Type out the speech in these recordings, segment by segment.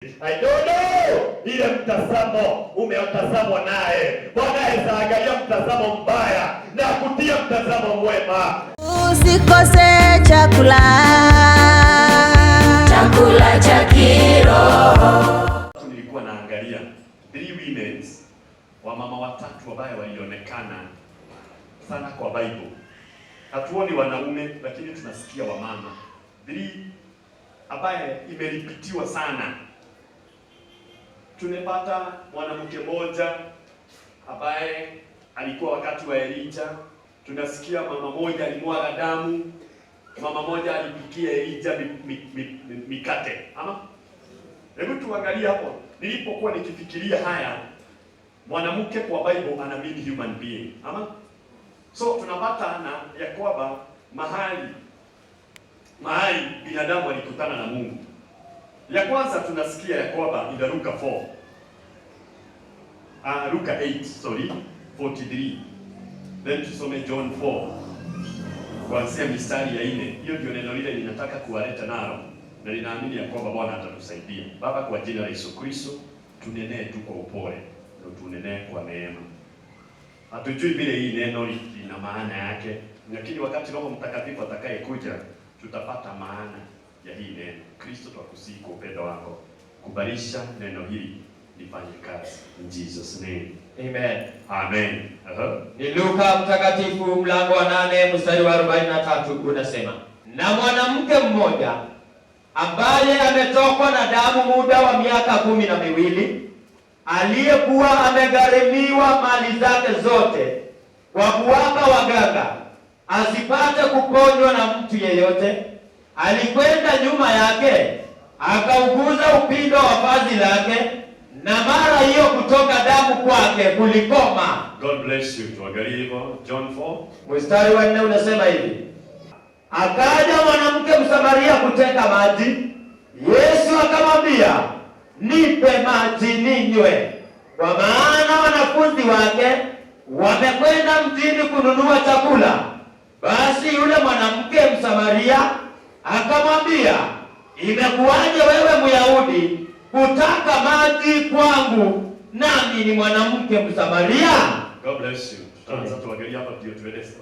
I don't know. Ile mtazamo umeotazamwa naye. Bwana azaangalia mtazamo mbaya na kutia mtazamo mwema. Usikose chakula cha kiroho. Nilikuwa naangalia 3 women wa mama watatu ambao walionekana sana kwa Bible. Hatuoni wanaume lakini tunasikia wamama. 3 ambaye imeripitiwa sana. Tumepata mwanamke mmoja ambaye alikuwa wakati wa Elijah. Tunasikia mama moja alimwaga damu, mama moja alipikia Elijah mikate. Ama hebu tuangalie hapo. Nilipokuwa nikifikiria haya, mwanamke kwa Bible ana mean human being. Ama so tunapata na ya kwamba mahali binadamu alikutana na Mungu. Ya kwanza tunasikia ya kwamba ila Luka 8:43. Then tusome John 4 kuanzia mistari ya 4. Hiyo ndio neno lile ninataka kuwaleta nalo, na ninaamini ya kwamba Bwana atatusaidia. Baba, kwa jina la Yesu Kristo, tunenee tu kwa upole na tunenee kwa neema. Hatujui vile hii neno lina maana yake, lakini wakati Roho Mtakatifu atakayekuja tutapata maana ya hii neno. Kristo, twakusihi kwa upendo wako, kubarisha neno hili lifanye kazi. In Jesus name. Amen. Amen. Ni Luka mtakatifu mlango wa 8 mstari wa 43 unasema, na mwanamke mmoja ambaye ametokwa na damu muda wa miaka 12, aliyekuwa amegharimiwa mali zake zote kwa kuwapa waganga asipate kuponywa na mtu yeyote, alikwenda nyuma yake akauguza upindo wa vazi lake, na mara hiyo kutoka damu kwake kulikoma. God bless you. Tuangalie hivyo John 4 mstari wa 4 unasema hivi, akaja mwanamke Msamaria kuteka maji. Yesu akamwambia, nipe maji ninywe, kwa maana wanafunzi wake wamekwenda mjini kununua chakula. Basi yule mwanamke Msamaria akamwambia, imekuwaje wewe Myahudi kutaka maji kwangu, nami ni mwanamke Msamaria? God bless you. Tutaanza tuangalia hapa ndio tueleze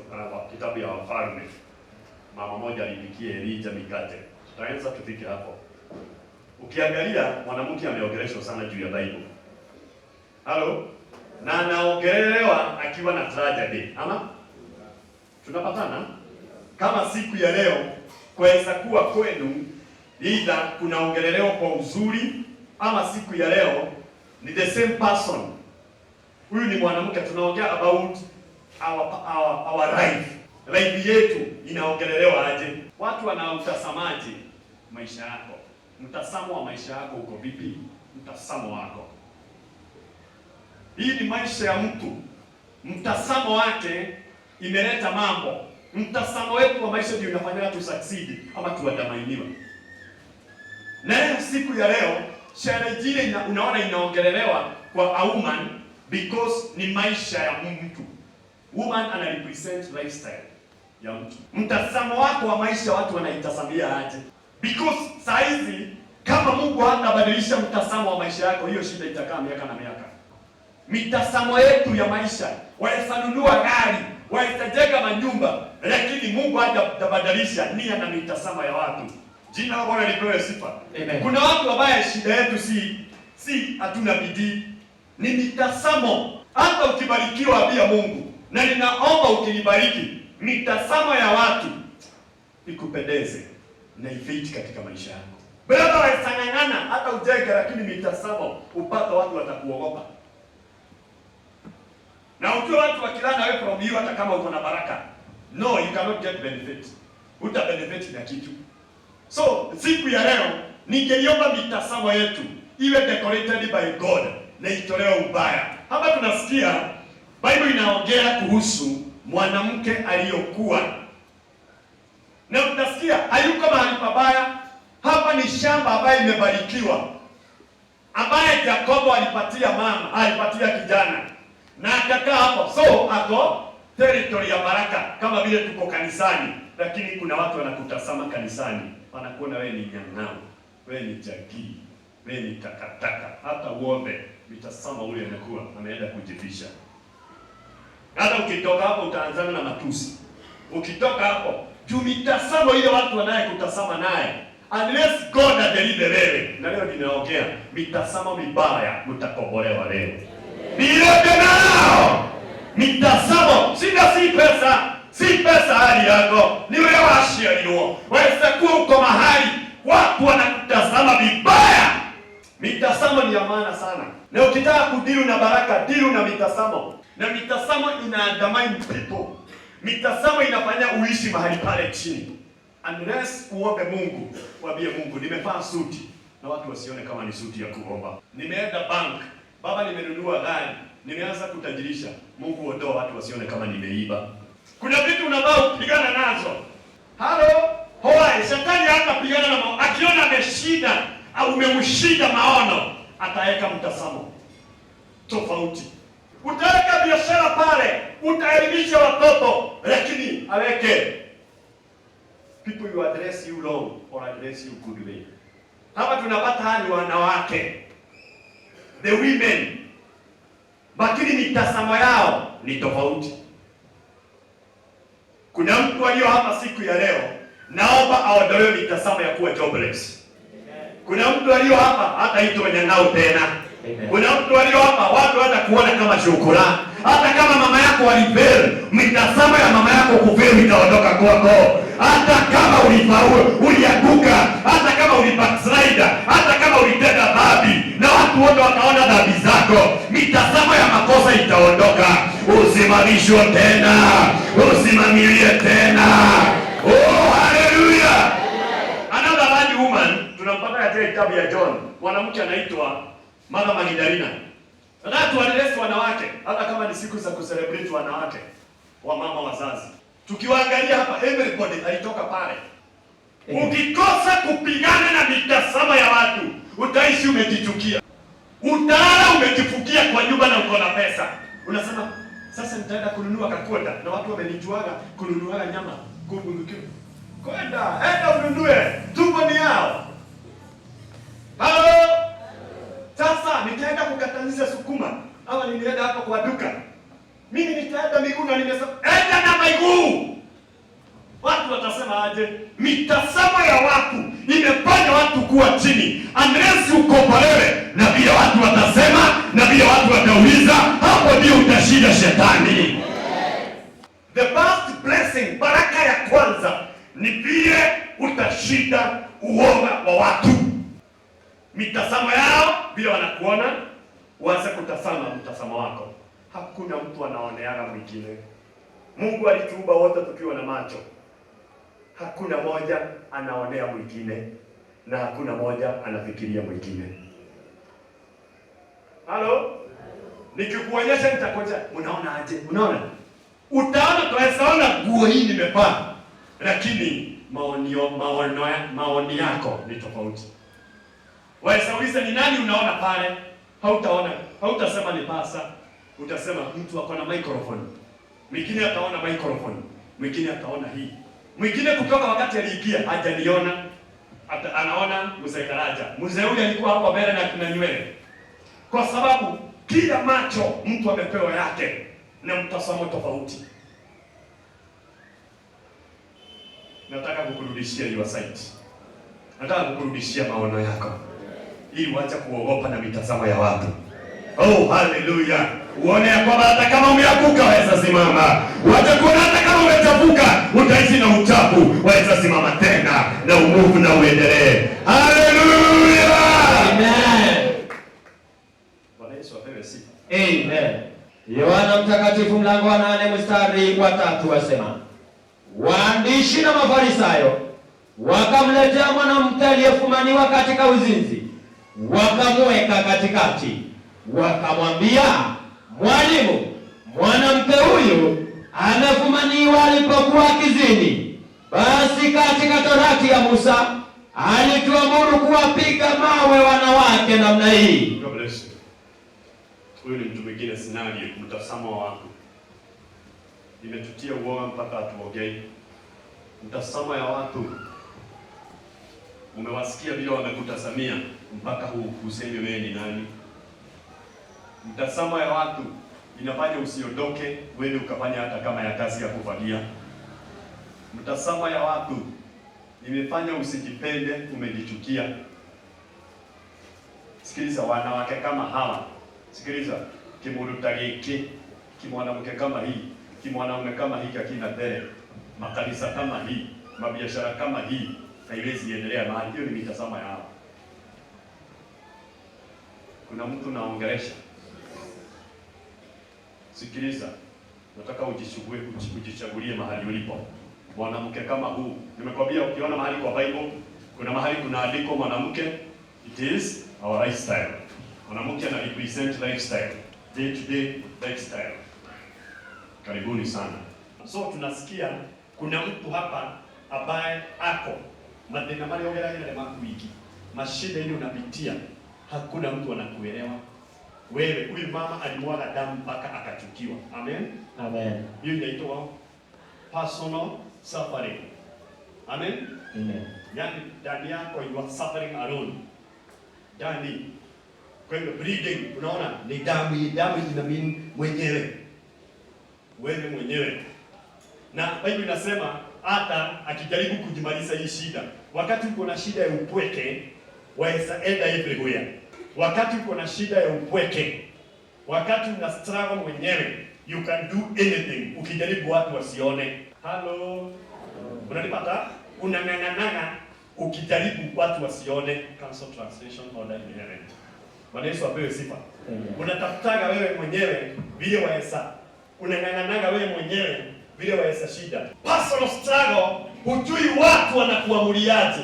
kitabu ya Wafalme. Mama moja alipikia Elijah mikate. Tutaanza tufike hapo. Ukiangalia mwanamke ameongeleshwa sana juu ya Bible. Halo? Na anaongelewa akiwa na tragedy. Ama tunapatana kama siku ya leo kwaweza kuwa kwenu either kunaongelelewa kwa uzuri, ama siku ya leo ni the same person. Huyu ni mwanamke, tunaongea about our life yetu inaongelelewa aje? Watu wanautazamaje maisha yako? Mtazamo wa maisha yako uko vipi? Mtazamo wako, hii ni maisha ya mtu, mtazamo wake imeleta mambo. Mtazamo wetu wa maisha ndio unafanya tu succeed ama tuadamainiwa. Na siku ya leo sherehe jile unaona inaongelelewa kwa a woman because ni maisha ya mtu. Woman ana represent lifestyle ya mtu. Mtazamo wako wa maisha watu wanaitazamia aje? Because saizi kama Mungu hatabadilisha mtazamo wa maisha yako, hiyo shida itakaa miaka na miaka. Mitazamo yetu ya maisha, waweza nunua gari, waweza jenga manyumba, lakini Mungu hatabadilisha nia na mitazamo ya watu. Jina la Bwana lipewe sifa. Amen. Kuna watu ambao shida yetu si hatuna bidii, ni mitazamo. Hata ukibarikiwa abia Mungu, na ninaomba ukinibariki, mitazamo ya watu ikupendeze na ifiti katika maisha yako. Brother, wasangangana hata ujenge, lakini mitazamo upata watu watakuogopa. Na ukiwa watu wakilana wewe from you, hata kama uko na baraka, no, you cannot get benefit. Uta benefit na kitu. So siku ya leo ningeiomba mitazamo yetu iwe decorated by God na itolewe ubaya. Hapa tunasikia Bible inaongea kuhusu mwanamke aliyokuwa, na tunasikia hayuko mahali pabaya. Hapa ni shamba ambayo imebarikiwa, ambaye Yakobo alipatia kijana na akakaa hapo. So ako territory ya baraka, kama vile tuko kanisani, lakini kuna watu wanakutazama kanisani, wanakuona wewe ni nyang'au, wewe ni jagii, wewe ni takataka. Hata uombe mitasama ule amekuwa ameenda kujifisha. Hata ukitoka hapo utaanzana na matusi. Ukitoka hapo juu mitasamo ile watu wanaye kutasama naye, unless God adeliver wewe. Na leo ninaongea mitasamo mibaya, mtakombolewa leo. Nilote nao mitasamo si pesa hali yako, ni wewe washialiwa. Waweza kuwa uko mahali watu wanakutazama vibaya. Mitasamo ni ya maana sana. Na ukitaka kudilu na baraka, dilu na mitasamo. Na mitasamo ina-undermine people. Mitasamo inafanya uishi mahali pale chini. Unless uombe Mungu, waambie Mungu nimevaa suti na watu wasione kama ni suti ya kuomba. Nimeenda bank, baba nimenunua gari, nimeanza kutajirisha. Mungu ondoa watu wasione kama nimeiba. Kuna vitu unavaa kupigana nazo. Shetani hata pigana na akiona ameshinda au umemshinda maono, ataweka mtasamo tofauti. Utaweka biashara pale, utaelimisha watoto, lakini aweke people you address you wrong or address you good way. Hapa tunapata hali wanawake, the women, lakini mitasamo yao ni tofauti. Kuna mtu aliyo hapa siku ya leo, naomba aondolewe mitasamo ya kuwa jobless. Kuna mtu aliyo hapa hata itwa nyang'au tena. Kuna mtu aliyo hapa watu hata kuona kama shukrani. Hata kama mama yako walifeli, mitasamo ya mama yako kufeli itaondoka kwako. Hata kama ulifaulu, ulianguka, hata kama ulibackslide, hata kama ulitenda dhambi na watu wote wakaona dhambi zako, mitasamo ya makosa itaondoka. Usimamishwe tena, usimamilie tena. Oh, hallelujah. Another bad woman tunampata katika kitabu ya John, mwanamke anaitwa Mama Magdalena. Watu walilesi wanawake, hata kama ni siku za kucelebrate wanawake wa mama wazazi. Tukiwaangalia hapa, everybody alitoka pale. Ukikosa kupigana na mitasamo ya watu, utaishi umejichukia. Utalala umejifukia kwa nyumba na uko na pesa. Unasema, sasa nitaenda kununua kakoda na watu wamenijuaga kununua nyama. Kwenda, enda ununue, tumbo ni yao. Halo? Sasa nitaenda kukatanisha sukuma. Ama nilienda hapa kwa duka. Mimi nitaenda miguu na nimesema, enda na miguu. Watu watasema aje? Mitasamo ya watu imefanya watu kuwa chini. Unless ukombolewe na vile watu watasema na vile watu watauliza, hapo ndio utashinda shetani. The first blessing, baraka ya kwanza ni vile utashinda uoga wa watu. Mitasamo yao vile wanakuona, uanze kutazama mtasamo wako. Hakuna mtu anaoneana mwingine. Mungu alituumba wote tukiwa na macho. Hakuna moja anaonea mwingine na hakuna moja anafikiria mwingine. Halo? Nikikuonyesha nitakoja, unaona aje? Unaona? Utaona tunaona nguo hii nimevaa, lakini maoni yako ni tofauti. Waisauliza ni nani unaona pale? Hautaona, hautasema ni pasa. Utasema mtu ako na microphone. Mwingine ataona microphone. Mwingine ataona hii. Mwingine kutoka wakati aliingia hajaniona. Anaona mzee Daraja. Mzee huyu alikuwa hapa mbele na kuna nywele. Kwa sababu kila macho mtu amepewa yake na mtazamo tofauti. Nataka kukurudishia your sight. Nataka kukurudishia maono yako. Ili uache kuogopa na mitazamo ya watu. Oh, hallelujah. Uone ya kwamba hata kama umeanguka waweza simama. Uache kuona hata kama umechafuka utaishi na uchafu, waweza simama tena na umuvu na uendelee. Hallelujah. Amen. Bwana Yesu apewe sifa. Amen. Yohana Mtakatifu mlango wa 8 mstari wa 3 wasema, waandishi na Mafarisayo wakamletea mwanamke aliyefumaniwa katika uzinzi, wakamweka katikati, wakamwambia, Mwalimu, mwanamke huyu amefumaniwa alipokuwa kizini. Basi katika Torati ya Musa alituamuru kuwapiga mawe wanawake namna hii. God bless you. Huyu ni mtu mwingine scenario, mtazamo wa watu. Imetutia uoga mpaka hatuongei. Mtazamo ya watu Umewasikia vile wamekutazamia mpaka useme wewe ni nani. Mtazamo ya watu inafanya usiondoke wewe ukafanya hata kama ya kazi ya kufagia. Mtazamo ya watu imefanya usijipende, umejichukia. Sikiliza, wanawake kama hawa, sikiliza, kimurutagiki, kimwanamke kama hii, kimwanaume kama hii kakina tere, makanisa kama hii, mabiashara kama hii, haiwezi endelea mahali. Hiyo ni mitazamo yao. Kuna mtu naongelesha. Sikiliza, nataka ujichagulie mahali ulipo. Mwanamke kama huu, nimekwambia ukiona mahali kwa Bible, kuna mahali kunaandikwa mwanamke, it is our lifestyle. Mwanamke ana represent lifestyle, day to day lifestyle. Karibuni sana. So tunasikia kuna mtu hapa ambaye ako madena mali ogera ile maku wiki. Mashida ile unapitia, hakuna mtu anakuelewa. Wewe, huyu mama alimwaga damu mpaka akachukiwa. Amen. Amen. Hiyo inaitwa personal suffering. Amen. Amen. Yani ndani yako you are suffering alone. Ndani kwa hiyo bleeding, unaona ni damu ina mean mwenyewe. Wewe mwenyewe. Na Biblia inasema hata akijaribu kujimaliza hii shida, wakati uko na shida ya upweke, waweza enda everywhere. Wakati uko na shida ya upweke, wakati una struggle mwenyewe, you can do anything. Ukijaribu watu wasione. Hello. Unanipata? Unang'ang'ana ukijaribu watu wasione. Cancel translation order in heaven. Bwana Yesu apewe sifa. Unatafutaga wewe mwenyewe vile waweza. Unang'ang'anaga wewe mwenyewe vile waweza shida. Personal struggle, hujui watu wanakuamuliaje.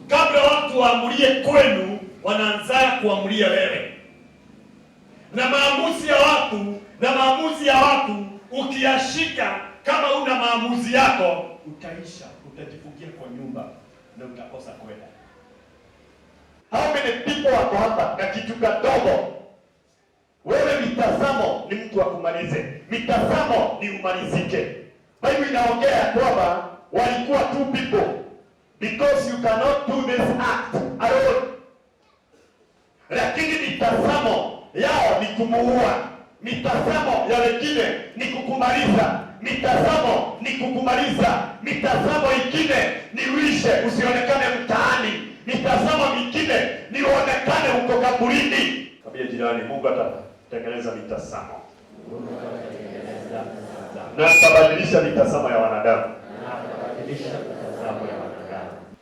Kabla watu waamulie kwenu, wanaanza kuamulia wewe. Na maamuzi ya watu ukiyashika, kama una maamuzi yako, utaisha, utajifungia kwa nyumba na utakosa kwenda. How many people wako hapa na kitu kadogo? Wewe mitazamo ni mtu akumalize. Mitazamo ni umalizike. Biblia inaongea kwamba walikuwa two people, because you cannot do this act alone. Lakini mitazamo yao ni kumuua. Mitazamo ya wengine ni kukumaliza. Mitazamo ni kukumaliza. Mitazamo ingine ni uishe, usionekane mtaani. Mitazamo mingine ni uonekane uko kaburini. Kabla jirani, Mungu atatengeneza mitazamo. Na atabadilisha mitazamo ya wanadamu.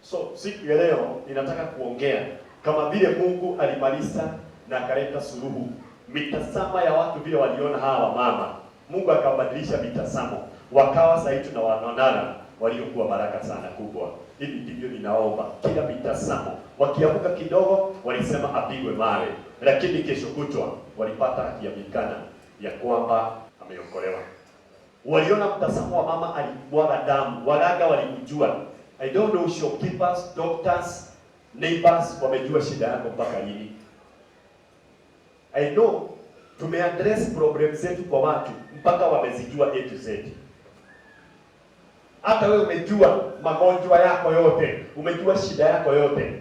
So siku ya leo ninataka kuongea kama vile Mungu alimaliza na akaleta suluhu mitazamo ya watu vile waliona hawa mama. Mungu akabadilisha mitazamo, wakawa sasa tuna wanaonana waliokuwa baraka sana kubwa. Hivi ndivyo ninaomba kila mitazamo, wakiamuka kidogo walisema apigwe mawe, lakini kesho kutwa walipata haki ya mikana ya kwamba ameokolewa. Waliona mtazamo wa mama alimwaga damu, walaga walimjua. I don't know, shopkeepers, doctors, neighbors wamejua shida yako mpaka lini. I know tumeaddress problems zetu kwa watu mpaka wamezijua A to Z. Hata wewe umejua magonjwa yako yote, umejua shida yako yote.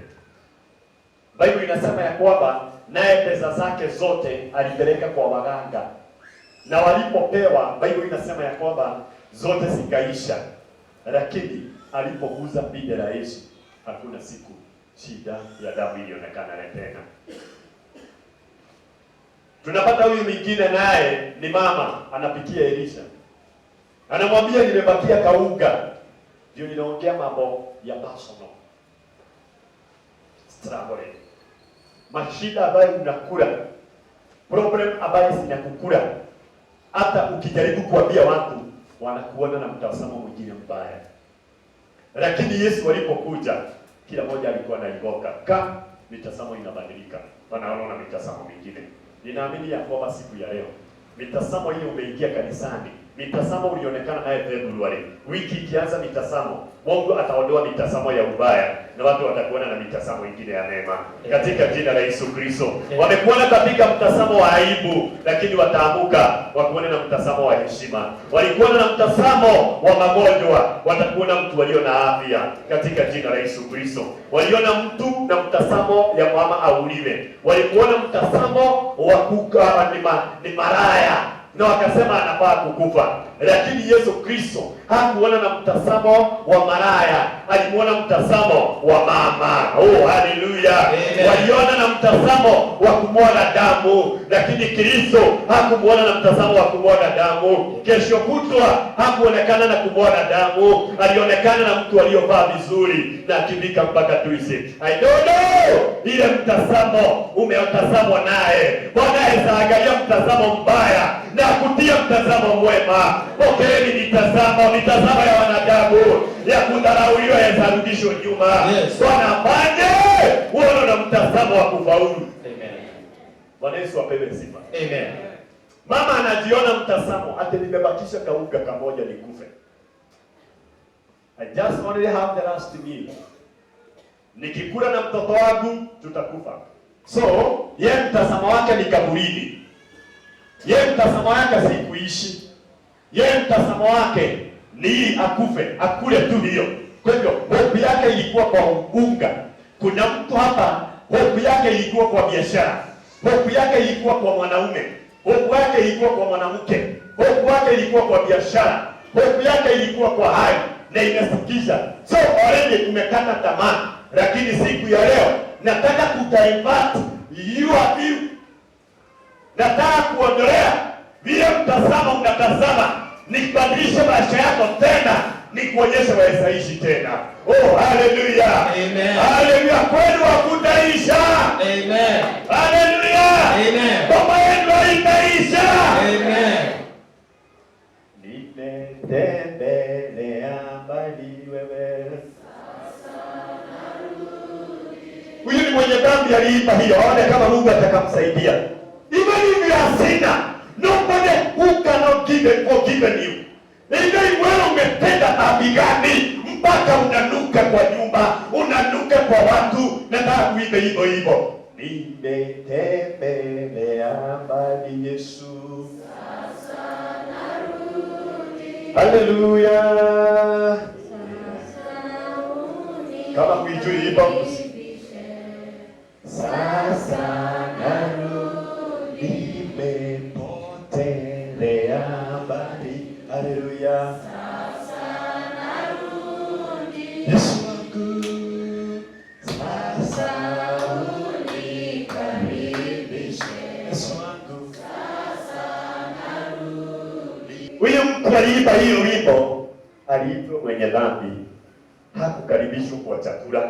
Biblia inasema ya kwamba naye pesa zake zote alipeleka kwa waganga. Na walipopewa, Biblia inasema ya kwamba zote zikaisha. Lakini alipoguza bide la Yesu, hakuna siku shida ya damu ilionekana tena. Tunapata huyu mwingine naye ni mama anapikia Elisha. Anamwambia nimebakia kauga. Ndio ninaongea mambo ya personal struggle. Mashida ambayo unakula, problem ambayo zinakukula, hata ukijaribu kuambia watu wanakuona na mtazamo mwingine mbaya. Lakini Yesu alipokuja, kila mmoja alikuwa anaigoka. Mitazamo inabadilika. Wanaona mitazamo mingine. Ninaamini ya kwamba siku ya leo mitazamo ile umeingia kanisani, mitazamo ulionekana naye Februari, wiki ikianza mitazamo, Mungu ataondoa mitazamo ya ubaya na watu watakuona na mitazamo ingine ya neema katika jina la Yesu Kristo. Wamekuona katika mtazamo wa aibu, lakini wataamuka wakuone na mtazamo wa heshima. Walikuona na mtazamo wa magonjwa, watakuona mtu walio na afya katika jina la Yesu Kristo. Waliona mtu na mtazamo ya mama auliwe, walikuona mtazamo wa kukaa ni maraya na wakasema anafaa kukufa. Lakini Yesu Kristo hakuona na mtazamo wa maraya, alimuona mtazamo wa mama. Oh, haleluya! Waliona na mtazamo wa kumwaga damu, lakini Kristo hakumuona na mtazamo wa kumwaga damu. Kesho kutwa hakuonekana na kumwaga damu, alionekana na mtu aliyovaa vizuri na akivika mpaka tuisi. I don't know ile mtazamo umeotazamwa naye. Bwana haangalia mtazamo mbaya na kutia mtazamo mwema. Pokeeni mitazamo ya wanadamu ya kudharauliwa yazarudishwe nyuma. Bwana afanye uone na mtazamo wa kufaulu. Amen. Bwana Yesu apewe sifa. Amen. Mama anajiona mtazamo ati nimebakisha kauga kamoja nikufe. I just only have the last meal. Nikikula na mtoto wangu tutakufa. So, yeye mtazamo wake ni kaburini. Yeye mtazamo wake si kuishi. Yeye mtazamo wake ni akufe, akule tu hiyo. Kwa hivyo hofu yake ilikuwa kwa unga. Kuna mtu hapa hofu yake ilikuwa kwa biashara. Hofu yake ilikuwa kwa mwanaume. Hofu yake ilikuwa kwa mwanamke. Hofu yake ilikuwa kwa biashara. Hofu yake ilikuwa kwa hali na inasikisha. So already umekata tamaa. Lakini siku ya leo nataka kudivert your view. Nataka kuondolea vile mtazamo unatazama, nikubadilishe maisha yako tena, nikuonyeshe waweza ishi tena. Oh, haleluya. Amen. Haleluya, kwenu hakutaisha. Amen. Haleluya. Amen. Baba yenu haitaisha. Amen. Nimetembelea mbali wewe. Huyu ni mwenye dhambi aliipa hiyo, aone kama Mungu atakamsaidia. Even if you are sinner, nobody who cannot forgiven you. Ndio wewe umetenda dhambi gani mpaka unanuka kwa nyumba, unanuka kwa watu, nataka kuibe hivyo hivyo. Nimetembelea mbali Yesu. Sasa narudi. Haleluya. Sasa narudi. Kama kuijui hivyo. Sasa narudi, nimepotelea mbali. Haleluya. Sasa narudi, Yesu wangu. Sasa unikaribishe, Yesu wangu. Sasa narudi. Huyu mtu aliiba hiyo wimbo, aliitwa mwenye dhambi. Hakukaribishwa kwa chakula,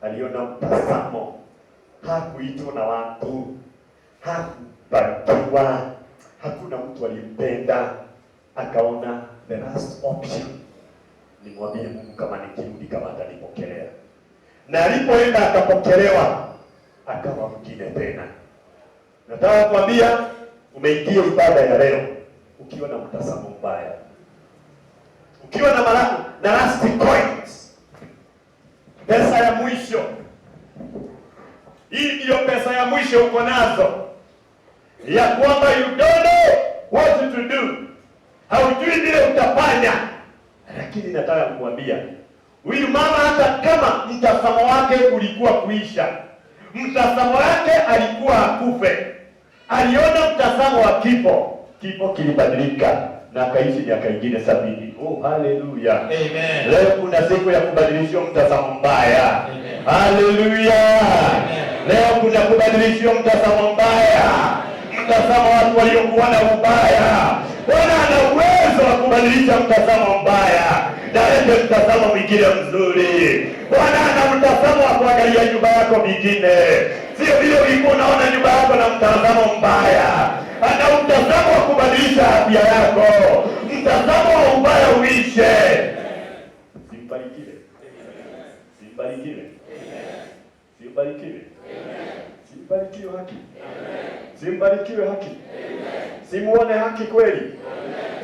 aliona mtazamo. Hakuitwa na watu, hakubarikiwa, hakuna mtu alimpenda. Akaona the last option, nimwambie Mungu kama nikirudi kama atanipokelea. Na alipoenda akapokelewa, akawa mwingine tena. Nataka kuambia umeingia ibada ya leo ukiwa na mtazamo mbaya, ukiwa na last coins, pesa ya mwisho. Hii ndio pesa ya mwisho uko nazo, ya kwamba you don't know what to do, haujui vile utafanya. Lakini nataka kumwambia huyu mama, hata kama mtazamo wake ulikuwa kuisha, mtazamo wake alikuwa akufe, aliona mtazamo wa kifo, kifo kilibadilika na akaishi miaka ingine 70. Oh, haleluya. Amen. Leo kuna siku ya kubadilisha mtazamo mbaya. Amen. Haleluya. Amen. Leo kuna kubadilisha mtazamo mbaya, mtazamo watu waliokuwa na ubaya. Bwana ana uwezo wa kubadilisha mtazamo mbaya na lete mtazamo mwingine mzuri. Bwana ana mtazamo wa kuangalia nyumba yako mwingine, sio vile ulikuwa unaona nyumba yako na mtazamo mbaya. Ana mtazamo wa kubadilisha afya yako, mtazamo wa ubaya uishe. Simbarikiwe. Simbarikiwe. Simbarikiwe. Simbarikiwe haki. Simbarikiwe haki. Simuone haki kweli.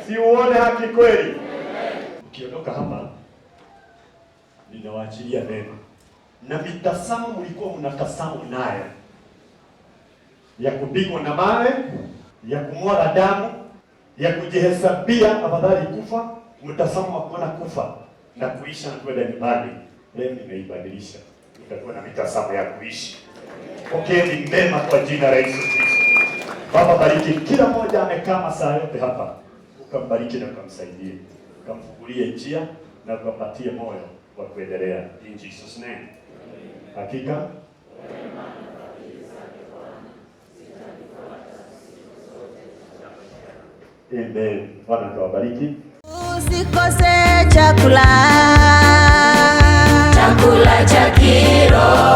Siuone haki kweli. Ukiondoka hapa, ninawaachilia neno. na mitazamo mlikuwa mnatazama nayo ya kupigwa na mawe, ya kumwaga damu, ya kujihesabia afadhali kufa, mtazamo wa kuona kufa na kuisha na kwenda nyumbani. Leo nimeibadilisha, utakuwa na mitazamo ya kuishi. Pokeeni mema kwa jina la Yesu Kristo. Baba, bariki kila mmoja amekaa masaa yote hapa, ukambariki na ukamsaidie, ukamfungulie njia na ukampatie moyo wa kuendelea. In Jesus name. Hakika amen. Bwana tuwabariki. Usikose chakula cha kiroho.